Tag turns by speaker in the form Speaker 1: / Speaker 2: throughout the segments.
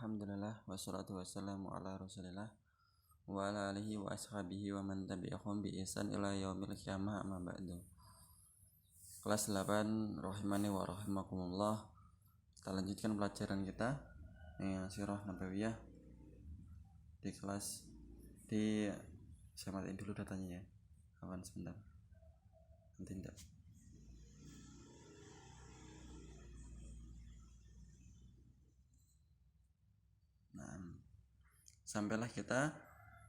Speaker 1: Alhamdulillah wassalatu wassalamu ala rasulillah wa ala alihi wa ashabihi wa man tabi'ahum bi ihsan ila yaumil qiyamah amma ba'du. Kelas 8 rahimani wa rahimakumullah. Kita lanjutkan pelajaran kita yang Sirah Nabawiyah di kelas saya matiin dulu datanya ya. Kawan sebentar. Nanti enggak. Sampailah kita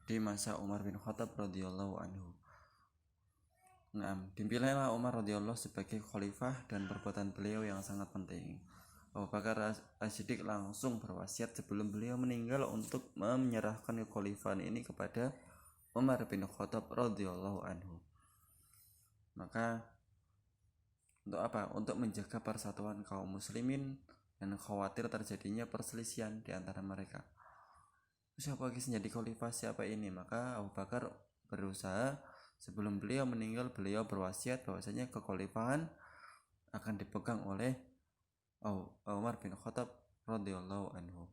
Speaker 1: di masa Umar bin Khattab radhiyallahu anhu. Dipilihlah Umar radhiyallahu sebagai khalifah dan perbuatan beliau yang sangat penting. Abu Bakar As-Siddiq langsung berwasiat sebelum beliau meninggal untuk menyerahkan kekhalifahan ini kepada Umar bin Khattab radhiyallahu anhu. Maka untuk apa? Untuk menjaga persatuan kaum muslimin dan khawatir terjadinya perselisihan di antara mereka. Siapa yang jadi khalifah siapa ini? Maka Abu Bakar berusaha sebelum beliau meninggal, beliau berwasiat bahwasanya kekhalifahan akan dipegang oleh Umar bin Khattab radhiyallahu anhu.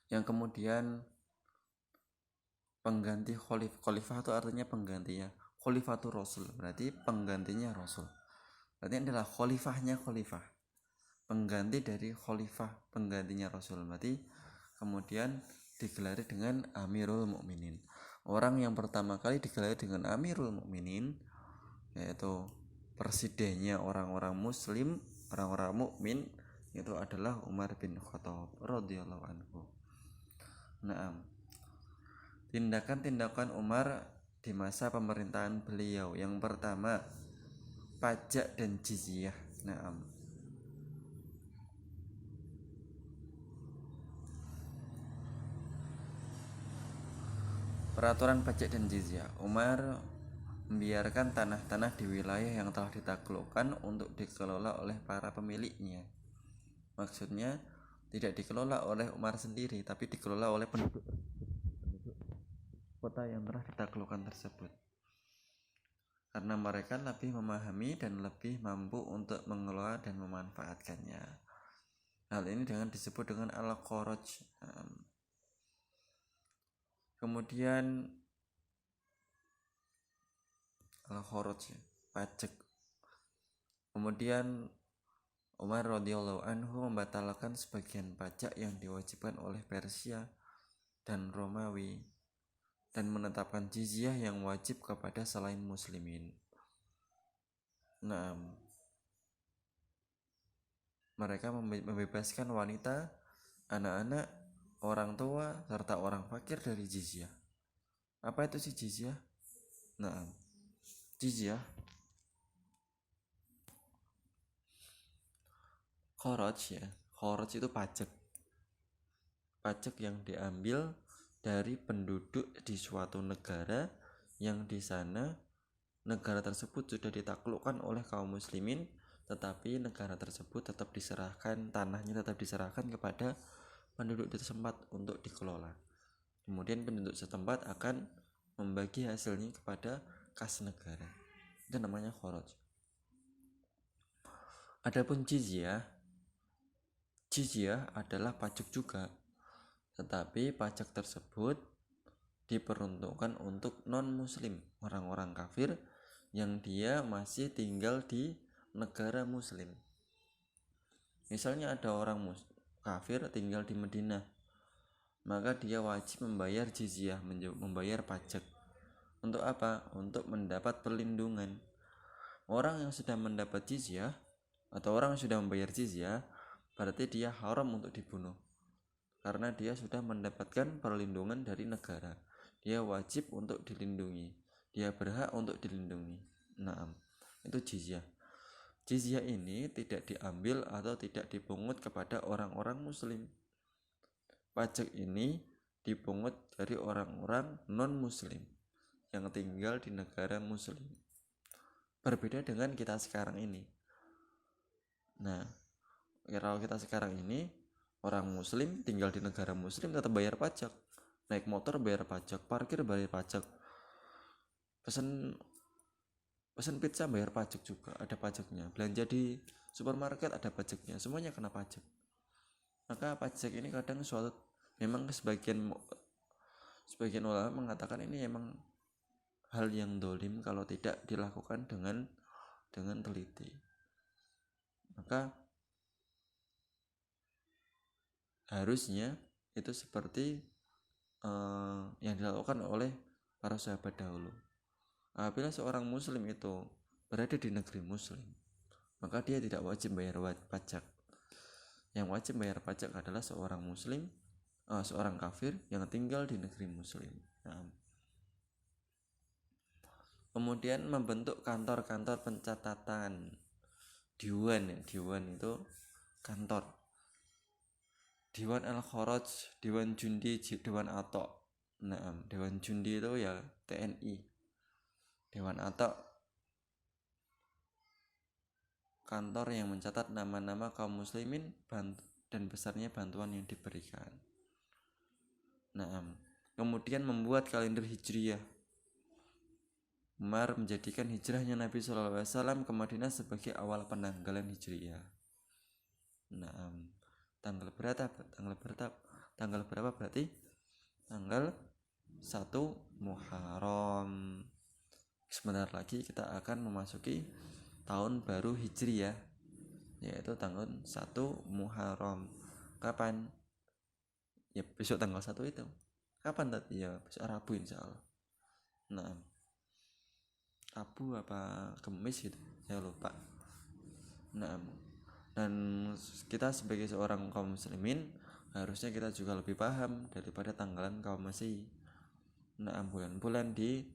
Speaker 1: Yang kemudian pengganti khalifah itu artinya penggantinya. Khalifatul Rasul berarti penggantinya Rasul. Berarti adalah khalifahnya khalifah. Pengganti dari khalifah, penggantinya Rasul. Berarti kemudian digelari dengan Amirul Mukminin. Orang yang pertama kali digelari dengan Amirul Mukminin yaitu presidennya orang-orang muslim, orang-orang mukmin, itu adalah Umar bin Khattab radhiyallahu anhu. Tindakan-tindakan Umar di masa pemerintahan beliau. Yang pertama, pajak dan jizyah. Peraturan pajak dan jizyah. Umar membiarkan tanah-tanah di wilayah yang telah ditaklukkan untuk dikelola oleh para pemiliknya. Maksudnya tidak dikelola oleh Umar sendiri, tapi dikelola oleh penduduk kota yang telah ditaklukkan tersebut. Karena mereka lebih memahami dan lebih mampu untuk mengelola dan memanfaatkannya. Hal ini disebut dengan al-kharaj. Kemudian al-kharaj, pajak. Kemudian Umar radhiyallahu anhu membatalkan sebagian pajak yang diwajibkan oleh Persia dan Romawi dan menetapkan jizyah yang wajib kepada selain muslimin. Mereka membebaskan wanita, anak-anak, orang tua, serta orang fakir dari jizyah. Apa itu sih jizyah? Jizyah kharaj ya. Kharaj itu pajak yang diambil dari penduduk di suatu negara yang di sana negara tersebut sudah ditaklukkan oleh kaum muslimin, tetapi negara tersebut tetap diserahkan, tanahnya tetap diserahkan kepada penduduk setempat untuk dikelola. Kemudian penduduk setempat akan membagi hasilnya kepada kas negara. Itu namanya kharaj. Adapun jizyah adalah pajak juga, tetapi pajak tersebut diperuntukkan untuk non-muslim, orang-orang kafir yang dia masih tinggal di negara muslim. Misalnya ada orang kafir tinggal di Madinah, maka dia wajib membayar jizyah, membayar pajak. Untuk apa? Untuk mendapat perlindungan. Orang yang sudah mendapat jizyah atau orang yang sudah membayar jizyah, berarti dia haram untuk dibunuh, karena dia sudah mendapatkan perlindungan dari negara. Dia wajib untuk dilindungi, dia berhak untuk dilindungi. Itu jizyah. Jizyah ini tidak diambil atau tidak dipungut kepada orang-orang muslim. Pajak ini dipungut dari orang-orang non-muslim yang tinggal di negara muslim. Berbeda dengan kita sekarang ini. Kalau kita sekarang ini, orang muslim tinggal di negara muslim tetap bayar pajak. Naik motor bayar pajak, parkir bayar pajak, pesen pizza bayar pajak juga, ada pajaknya. Belanja di supermarket ada pajaknya, semuanya kena pajak. Maka pajak ini kadang suatu, memang sebagian ulama mengatakan ini memang hal yang dolim kalau tidak dilakukan dengan teliti. Maka harusnya itu seperti yang dilakukan oleh para sahabat dahulu. Apabila seorang muslim itu berada di negeri muslim, maka dia tidak wajib bayar pajak. Yang wajib bayar pajak adalah seorang muslim, seorang kafir yang tinggal di negeri muslim. Nah, kemudian membentuk kantor-kantor pencatatan, diwan itu kantor. Dewan Al-Kharaj, Dewan Jundi, Dewan Atok. Nah, Dewan Jundi itu ya TNI. Dewan Atok kantor yang mencatat nama-nama kaum muslimin dan besarnya bantuan yang diberikan. Nah, kemudian membuat kalender hijriyah. Umar menjadikan hijrahnya Nabi SAW ke Madinah sebagai awal penanggalan hijriyah. Nah, tanggal berapa berarti? Tanggal 1 Muharram. Sebentar lagi kita akan memasuki tahun baru Hijriyah, yaitu tanggal 1 Muharram. Kapan? Ya besok tanggal 1 itu. Kapan tadi? Ya besok Rabu insyaallah. Nah, Rabu apa Kamis gitu, saya lupa. Nah, dan kita sebagai seorang kaum muslimin harusnya kita juga lebih paham daripada tanggalan kaum Masih. Nah, bulan-bulan di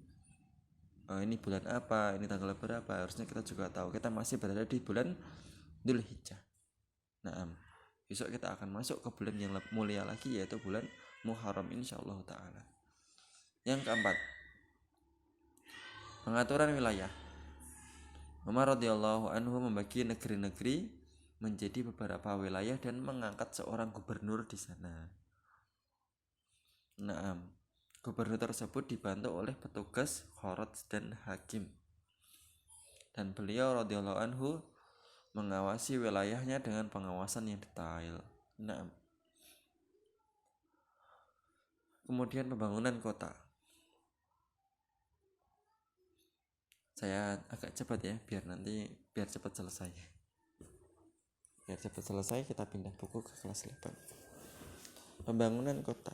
Speaker 1: ini bulan apa, ini tanggal berapa, harusnya kita juga tahu. Kita masih berada di bulan Dzulhijjah. Nah, besok kita akan masuk ke bulan yang mulia lagi, yaitu bulan Muharram insyaallah taala. Yang keempat, pengaturan wilayah. Umar radhiyallahu anhu membagi negeri-negeri menjadi beberapa wilayah dan mengangkat seorang gubernur di sana. Nah, gubernur tersebut dibantu oleh petugas kharaj dan hakim. Dan beliau radhiyallahu anhu mengawasi wilayahnya dengan pengawasan yang detail. Nah, kemudian pembangunan kota. Saya agak cepat ya, biar cepat selesai. Biar cepat selesai, kita pindah buku ke kelas 8. Pembangunan kota.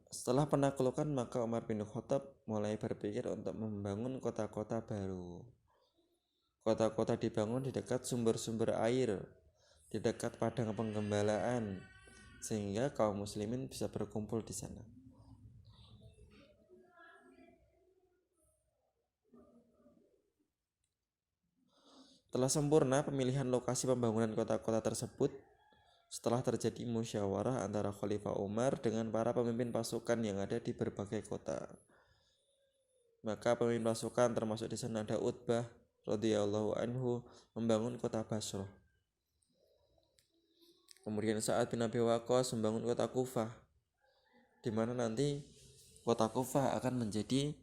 Speaker 1: Setelah penaklukan, maka Umar bin Khattab mulai berpikir untuk membangun kota-kota baru. Kota-kota dibangun di dekat sumber-sumber air, di dekat padang penggembalaan, sehingga kaum muslimin bisa berkumpul di sana. Telah sempurna pemilihan lokasi pembangunan kota-kota tersebut setelah terjadi musyawarah antara Khalifah Umar dengan para pemimpin pasukan yang ada di berbagai kota. Maka pemimpin pasukan termasuk di sana ada Utbah radhiyallahu anhu membangun kota Basrah. Kemudian Sa'ad bin Abi Waqqas membangun kota Kufah, di mana nanti kota Kufah akan menjadi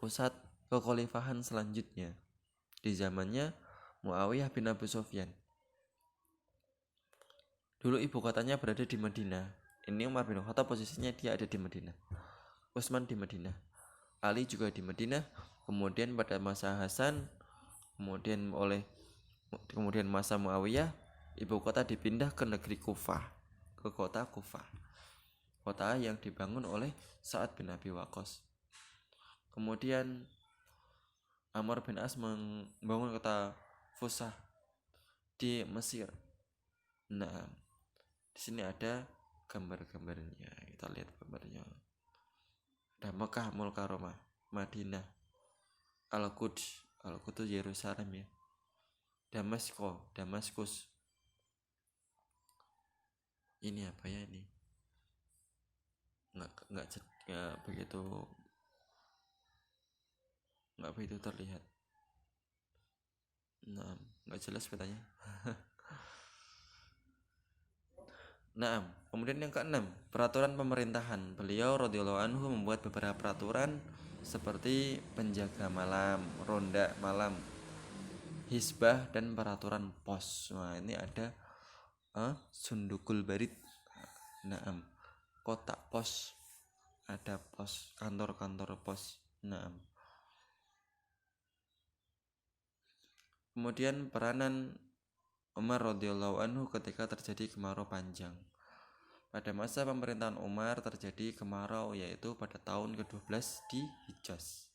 Speaker 1: pusat kekhalifahan selanjutnya di zamannya Muawiyah bin Abu Sufyan. Dulu ibu kotanya berada di Madinah. Ini Umar bin Khattab posisinya dia ada di Madinah. Utsman di Madinah. Ali juga di Madinah. Kemudian pada masa Hasan, kemudian masa Muawiyah, ibu kota dipindah ke negeri Kufah, ke kota Kufah. Kota yang dibangun oleh Sa'ad bin Abi Waqqas. Kemudian Amr bin As membangun kota Fusah di Mesir. Nah, di sini ada gambar-gambarnya. Kita lihat gambarnya. Ada Mekah Mukarramah, Madinah, Al-Quds Yerusalem ya. Damaskus. Ini apa ya ini? Nggak begitu terlihat. Nah, nggak jelas petanya. Nah, kemudian yang keenam, peraturan pemerintahan. Beliau radhiyallahu anhu membuat beberapa peraturan seperti penjaga malam, ronda malam, hisbah dan peraturan pos. Nah, ini ada Sundukul Barid. Naam. Kotak pos, ada pos, kantor-kantor pos. Naam. Kemudian peranan Umar radhiyallahu anhu ketika terjadi kemarau panjang. Pada masa pemerintahan Umar terjadi kemarau, yaitu pada tahun ke-12 di Hijaz,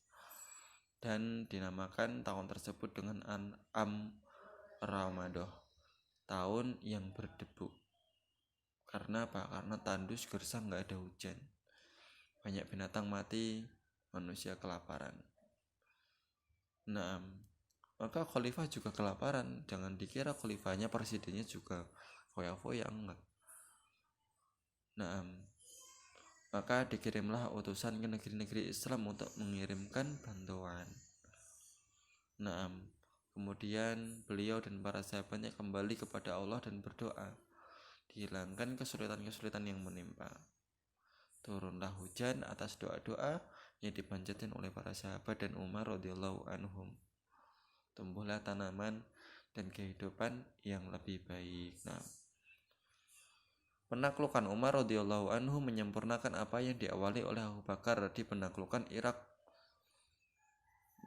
Speaker 1: dan dinamakan tahun tersebut dengan Am Ramadah, tahun yang berdebu. Karena apa? Karena tandus gersang, nggak ada hujan, banyak binatang mati, manusia kelaparan. Nah, maka khalifah juga kelaparan. Jangan dikira khalifahnya presidennya juga foya-foya, enggak. Nah, maka dikirimlah utusan ke negeri-negeri Islam untuk mengirimkan bantuan. Nah, kemudian beliau dan para sahabatnya kembali kepada Allah dan berdoa, dihilangkan kesulitan-kesulitan yang menimpa. Turunlah hujan atas doa-doa yang dipanjatkan oleh para sahabat dan Umar radhiyallahu anhum. Tumbuhlah tanaman dan kehidupan yang lebih baik. Nah, penaklukan Umar radhiyallahu anhu menyempurnakan apa yang diawali oleh Abu Bakar di penaklukan Irak.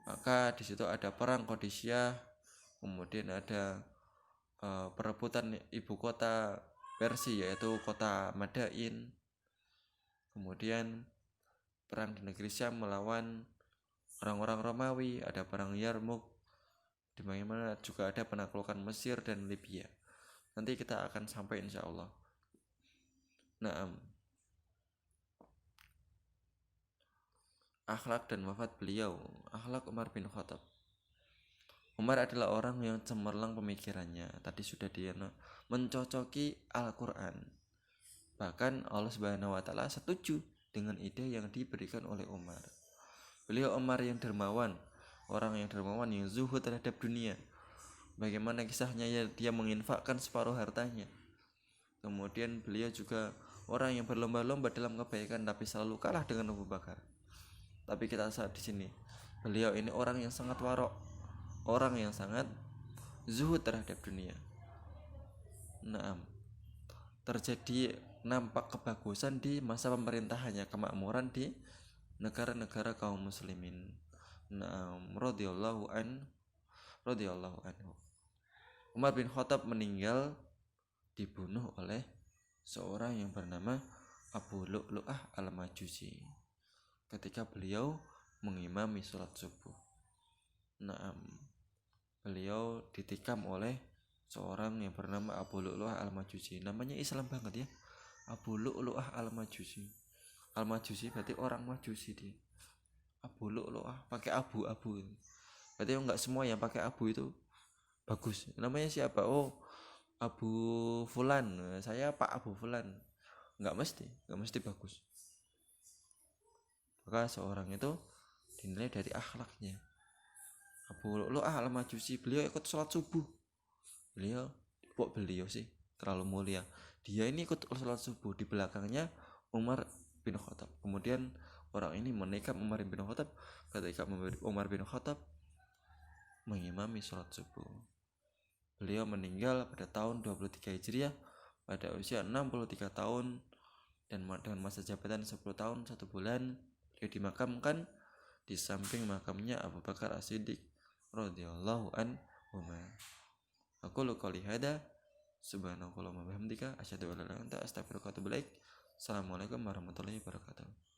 Speaker 1: Maka di situ ada perang Qadisiyah, kemudian ada perebutan ibu kota Persia yaitu kota Madain. Kemudian perang di negeri Syam melawan orang-orang Romawi, ada perang Yarmuk, di mana juga ada penaklukan Mesir dan Libya. Nanti kita akan sampai insya Allah. Naam. Akhlak dan wafat beliau. Akhlak Umar bin Khattab. Umar adalah orang yang cemerlang pemikirannya. Tadi sudah dia mencocoki Al-Quran. Bahkan Allah Subhanahu wa Ta'ala setuju dengan ide yang diberikan oleh Umar. Beliau Umar yang dermawan, orang yang dermawan, yang zuhud terhadap dunia. Bagaimana kisahnya, dia menginfakkan separuh hartanya. Kemudian beliau juga orang yang berlomba-lomba dalam kebaikan, tapi selalu kalah dengan Abu Bakar. Tapi kita saat di sini, beliau ini orang yang sangat warok, orang yang sangat zuhud terhadap dunia. Naam. Terjadi nampak kebagusan di masa pemerintahannya, kemakmuran di negara-negara kaum muslimin. Naam, radhiyallahu anhu. Umar bin Khattab meninggal dibunuh oleh seorang yang bernama Abu Lu'lu'ah al-Majusi ketika beliau mengimami sholat subuh. Naam, beliau ditikam oleh seorang yang bernama Abu Lu'lu'ah al-Majusi. Namanya Islam banget ya, Abu Lu'lu'ah al-Majusi. Al-Majusi berarti orang Majusi dia. Abu Lu'lu'ah pakai abu-abu. Berarti enggak semua yang pakai abu itu bagus. Namanya siapa? Oh, Abu Fulan. Saya Pak Abu Fulan. Enggak mesti bagus. Maka seorang itu dinilai dari akhlaknya. Abu Lu'lu'ah al-Majusi, beliau ikut sholat subuh. Beliau sih terlalu mulia. Dia ini ikut sholat subuh, di belakangnya Umar bin Khattab. Kemudian orang ini menikam Umar bin Khattab ketika Umar bin Khattab mengimami sholat subuh. Beliau meninggal pada tahun 23 Hijriah pada usia 63 tahun dan dengan masa jabatan 10 tahun 1 bulan. Beliau dimakamkan di samping makamnya Abu Bakar As-Siddiq radhiyallahu anhu. Aku qouli hada, subhanakallahumma wa bihamdika asyhadu an la ilaha illa anta astaghfiruka wa atubu ilaik. Assalamualaikum warahmatullahi wabarakatuh.